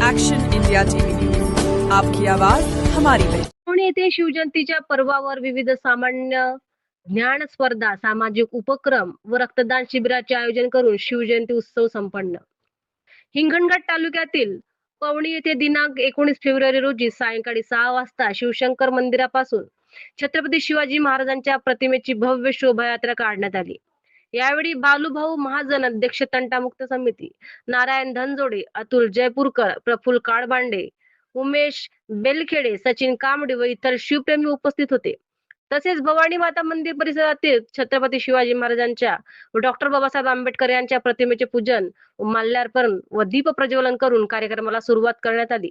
Action India TV news, आपकी आवाज हमारी पहचान। पुणे येथे शिवजयंतीच्या पर्वावर विविध सामान्य ज्ञान स्पर्धा, सामाजिक उपक्रम व रक्तदान शिबिराचे आयोजन करून शिवजयंती उत्सव संपन्न। हिंगणघाट तालुक्यातील पवनी येथे दिनांक 19 फेब्रुवारी रोजी सायंकाळी 6 वाजता शिवशंकर मंदिरापासून छत्रपती शिवाजी महाराजांच्या प्रतिमेची भव्य शोभायात्रा काढण्यात आली। यावेळी बालूभाऊ महाजन अध्यक्ष तंटामुक्त समिती, नारायण धनजोडे, अतुल जयपूरकर, प्रफुल्ल काळबांडे, उमेश बेलखेडे, सचिन कामडे व इतर शिवप्रेमी उपस्थित होते। तसेच भवानी माता मंदिर परिसरातील छत्रपती शिवाजी महाराजांच्या व डॉक्टर बाबासाहेब आंबेडकर यांच्या प्रतिमेचे पूजन, माल्यार्पण व दीप प्रज्वलन करून कार्यक्रमाला सुरुवात करण्यात आली।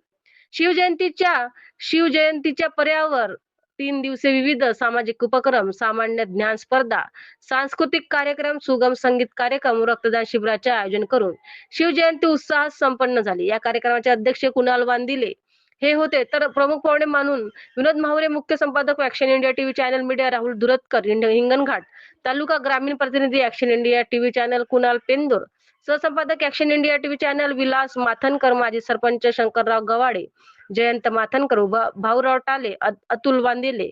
शिवजयंतीच्या पर्यावर 3 दिवसीय विविध सामाजिक उपक्रम, सामान्य ज्ञान स्पर्धा, सांस्कृतिक कार्यक्रम, सुगम संगीत कार्यक्रम, रक्तदान शिबिराचे आयोजन करून शिवजयंती उत्साहात संपन्न झाली। या कार्यक्रमाचे अध्यक्ष कुणाल वांदिले हे होते, तर प्रमुख पाहुणे म्हणून विनोद माहुरे, मुख्य संपादक action India TV channel media Rahul Durtakar, Hinganghat taluka ग्रामीण प्रतिनिधी action India TV channel Kunal Pendor, सहसंपादक action India TV channel Vilas Mathankar, माजी सरपंच शंकरराव गवाडे, जयंत माथनकर, भाऊराव टाले, अतुल वांदिले,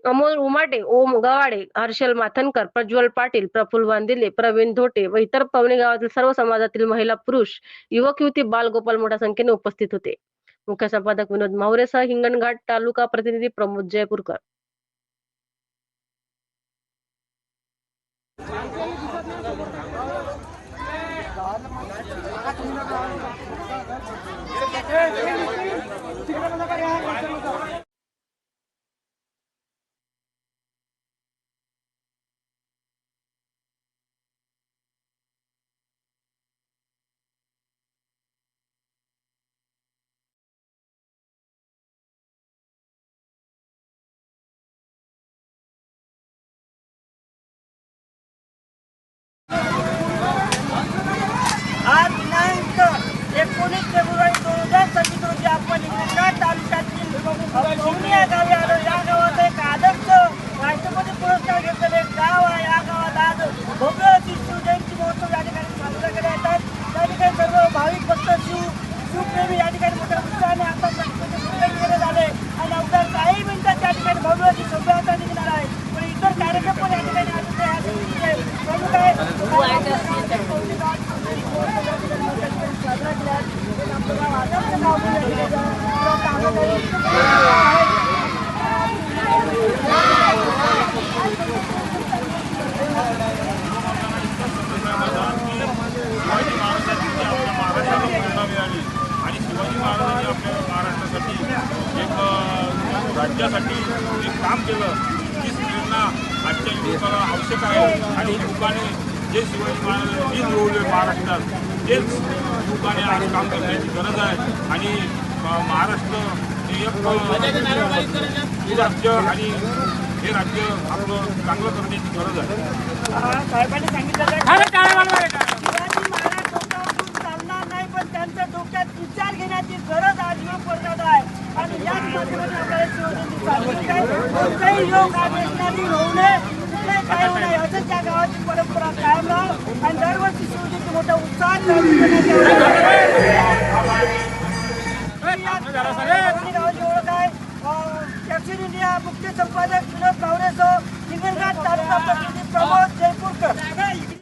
अमोल उमाटे, ओम गवाडे, हर्षल माथनकर, प्रज्वल पाटील, प्रफुल्ल वांदिले, प्रवीण धोटे व इतर पवनी गावातील सर्व समाजातील महिला, पुरुष, युवक, युवती, बालगोपाल मोठ्या संख्येने उपस्थित होते। मुख्य संपादक विनोद माहुरे सह हिंगणघाट तालुका प्रतिनिधी प्रमोद जयपूरकर। आज दिनांक 19 फेब्रुवारी 2026 रोजी आपण हिंगणघाट तालुक्यातील पवनी या गावी आलो। या गावात एक आदर्श राष्ट्रपती पुरस्कार घेतलेले एक गाव आहे। या गावात आज भव्य अशी शिवजयंती महोत्सव या ठिकाणी साजरा केला येतात। त्या ठिकाणी सर्व भाविक भक्त शिवप्रेमी या ठिकाणी मोठ्या उत्साहाने आता पूजन केले झाले आणि अवघ्या काही मिनिटात त्या ठिकाणी भव्य अशी शोभायात्रा निघणार आहे। पण इतर कार्यक्रम पण या ठिकाणी प्रमुख शिवाजी महाराजांची आपल्या महाराष्ट्राला प्रेरणा मिळाली आणि शिवाजी महाराजांनी आपल्या महाराष्ट्रासाठी एक राज्यासाठी एक काम केलं। तीच प्रेरणा आजच्या युवकाला आवश्यक आहे आणि युवकाने जे शिवाजी महाराजांनी मिळवले महाराष्ट्रात तेच युवकाने आज काम करण्याची गरज आहे आणि महाराष्ट्र हे एक राज्य आणि हे राज्य आपलं चांगलं करण्याची गरज आहे। साहेबांनी सांगितलं शिवाजी महाराज डोक्यावरून चालणार नाही, पण त्यांच्या डोक्यात विचार घेण्याची गरज आज योग वर्गात आहे आणि याच माध्यमातून आपल्याला शिवजयंती साजरी आहे। कोणताही योग हा वेदनाधीन होऊ नये, कुठलाही काय होऊ नये असंच त्या गावाची परंपरा कायम राहावी आणि दरवर्षी शिवजयंती मोठ्या उत्साहात साजरी गावाची ओळख आहे। ऍक्शन इंडिया मुख्य संपादक विनोद माहुरेसह हिंगणघाट तालुका प्रतिनिधी प्रमोद जयपूरकर।